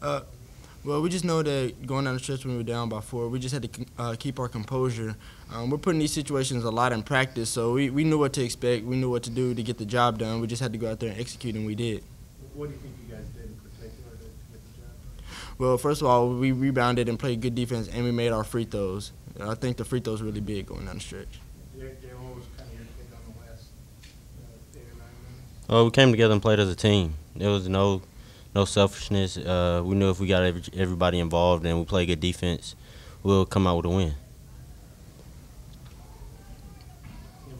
Uh, well, we just know that going down the stretch when we were down by 4, we just had to keep our composure. We're putting these situations a lot in practice, so we knew what to expect. We knew what to do to get the job done. We just had to go out there and execute, and we did. What do you think you guys did in particular to get the job done? Well, first of all, we rebounded and played good defense, and we made our free throws. I think the free throws really big going down the stretch. Jalen, what was kind of your take on the last 8 or 9 minutes? Well, we came together and played as a team. There was no selfishness. We knew if we got everybody involved and we played good defense, we'll come out with a win.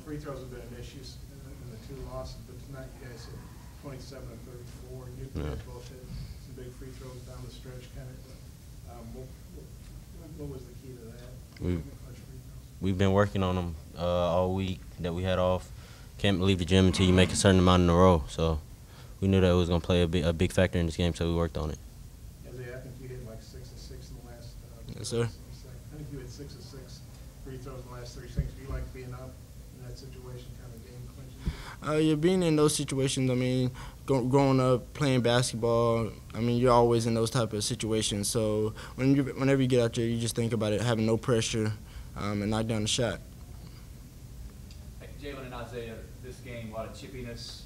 Free throws have been an issue in the 2 losses, but tonight you guys hit 27 and 34. You guys both hit some big free throws down the stretch. What was the key to that? We've been working on them all week that we had off. Can't leave the gym until you make a certain amount in a row. So we knew that it was going to play a big factor in this game, so we worked on it. Isaiah, I think you hit like 6 of 6 in the last. Yes, sir. I think you hit 6 of 6 free throws in the last 3 seconds. Do you like being up in that situation, kind of game clinching? Yeah, being in those situations, I mean, growing up playing basketball, I mean, you're always in those type of situations. So whenever you get out there, you just think about it, having no pressure, and knock down the shot. Hey, Jalen and Isaiah, this game, a lot of chippiness,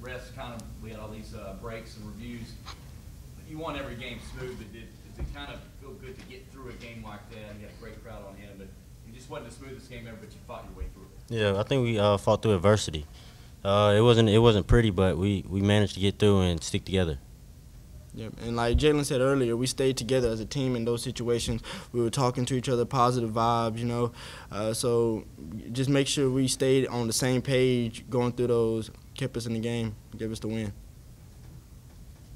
rest, we had all these breaks and reviews. You won every game smooth, but does it kind of feel good to get through a game like that? You had a great crowd on hand, but it just wasn't the smoothest game ever, but you fought your way through it. Yeah, I think we fought through adversity. It wasn't pretty, but we managed to get through and stick together. Yeah, and like Jalen said earlier, we stayed together as a team in those situations. We were talking to each other, positive vibes, you know. So just make sure we stayed on the same page going through those, kept us in the game, gave us the win.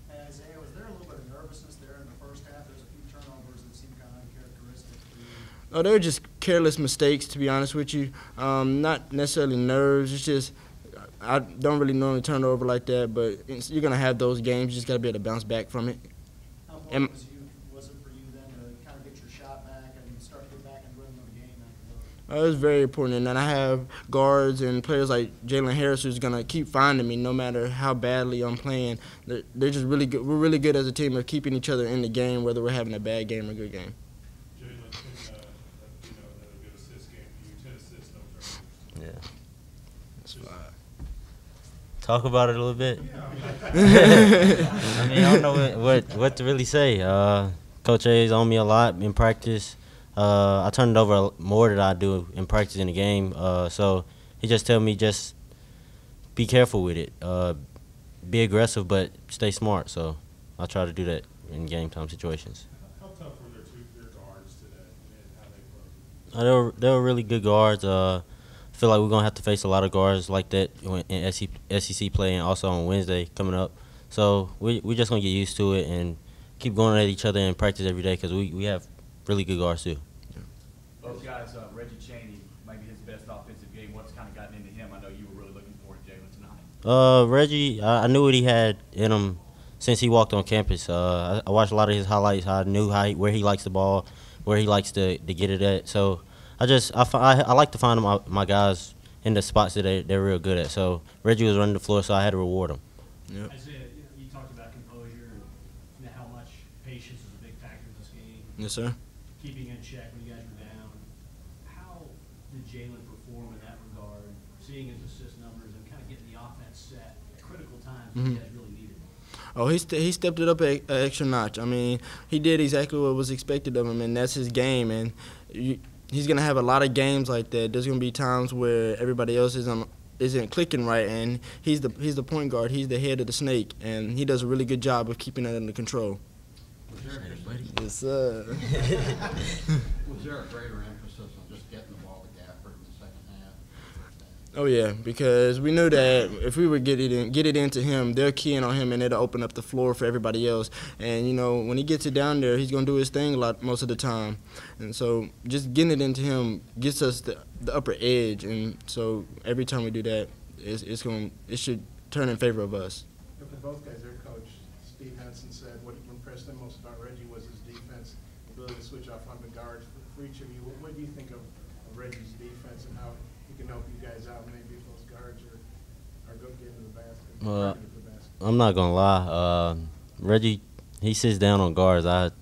Hey, Isaiah, was there a little bit of nervousness there in the first half? There's a few turnovers that seemed kind of uncharacteristic for you. Oh, they were just careless mistakes, to be honest with you. Not necessarily nerves. It's just I don't really normally turn over like that, but you're going to have those games. You just got to be able to bounce back from it. How important was it for you then to kind of get your shot back and start to get back in the rhythm of the game after those? It was very important, and I have guards and players like Jalen Harris who's going to keep finding me no matter how badly I'm playing. They're just really good. We're really good as a team of keeping each other in the game, whether we're having a bad game or a good game. Jalen, another good assist game for you, 10 assists, no turnovers. Yeah. That's fine. Talk about it a little bit. I mean, I don't know what to really say. Coach A is on me a lot in practice. I turn it over more than I do in practice in the game. So he just tell me just be careful with it. Be aggressive, but stay smart. So I try to do that in game time situations. How tough were their guards today and how they played? They were really good guards. I feel like we're going to have to face a lot of guards like that in SEC play and also on Wednesday coming up. So we're just going to get used to it and keep going at each other in practice every day because we have really good guards too. Both guys, Reggie Chaney, maybe his best offensive game. What's kind of gotten into him? I know you were really looking forward to Jalen tonight. Reggie, I knew what he had in him since he walked on campus. I watched a lot of his highlights. I knew where he likes the ball, where he likes to get it at. So I like to find my guys in the spots that they're real good at. So Reggie was running the floor, so I had to reward him. Yep. Isaiah, you talked about composure and how much patience is a big factor in this game. Yes, sir. Keeping in check when you guys were down. How did Jalen perform in that regard, seeing his assist numbers and kind of getting the offense set at critical times when you guys really needed it? Oh, he stepped it up an extra notch. I mean, he did exactly what was expected of him, and that's his game. And he's going to have a lot of games like that. There's going to be times where everybody else isn't clicking right, and he's the point guard. He's the head of the snake, and he does a really good job of keeping that under control. Yes, sir. Was there a greater emphasis on just getting the ball to Gafford in the second half? Oh, yeah, because we knew that if we would get it into him, they're keying on him, and it'll open up the floor for everybody else. And, you know, when he gets it down there, he's going to do his thing most of the time. And so just getting it into him gets us the upper edge. And so every time we do that, it should turn in favor of us. For both guys, their coach, Steve Henson, said what impressed him most about Reggie was his defense, ability to switch off on the guards. For each of you, what do you think of Reggie's defense and how he can help you guys out maybe if those guards are good getting to the basket? I'm not gonna lie. Reggie He sits down on guards. I've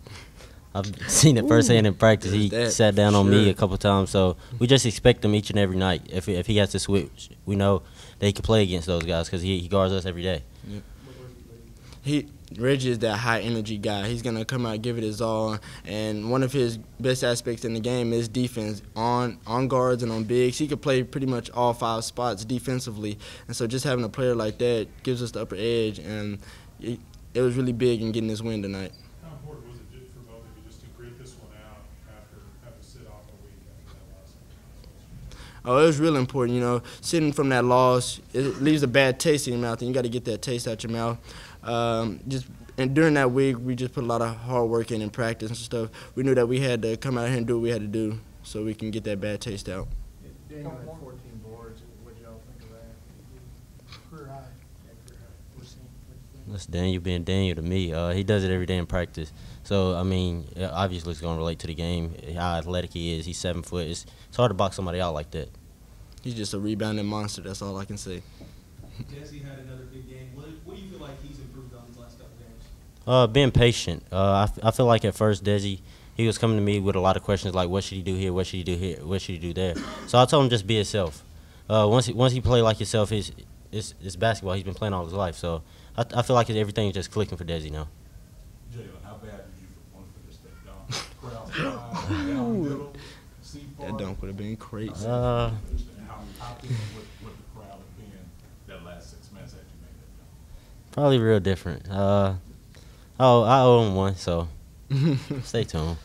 seen it firsthand in practice. He sat down on me a couple times, so we just expect him each and every night. If he has to switch, we know that he can play against those guys because he guards us every day. Reggie is that high energy guy. He's gonna come out, give it his all, and one of his best aspects in the game is defense on guards and on bigs. He could play pretty much all 5 spots defensively, and so just having a player like that gives us the upper edge, and it was really big in getting this win tonight. How important was it for both of you just to grit this one out after having to sit off a week after that last one? Oh, it was real important, you know. Sitting from that loss, it leaves a bad taste in your mouth, and you got to get that taste out your mouth. And during that week, we just put a lot of hard work in practice and stuff. We knew that we had to come out here and do what we had to do so we can get that bad taste out. Daniel had 14 boards. What y'all think of that? Career high. We're seeing. That's Daniel being Daniel to me. He does it every day in practice. So, I mean, obviously it's going to relate to the game, how athletic he is. He's 7 foot. It's hard to box somebody out like that. He's just a rebounding monster. That's all I can say. Desi had another big game. What do you feel like he's improved on these last couple games? Being patient. I feel like at first Desi, he was coming to me with a lot of questions like, what should he do here, what should he do here, what should he do there. So I told him just be himself. Once he play like himself, it's basketball. He's been playing all his life. So I feel like everything is just clicking for Desi now. Jalen, how bad did you want for this thing down? Crowd down middle, That dunk would have been crazy. how different would the crowd have been that last 6 minutes after you made that dunk? Probably real different. I owe him one, so stay tuned.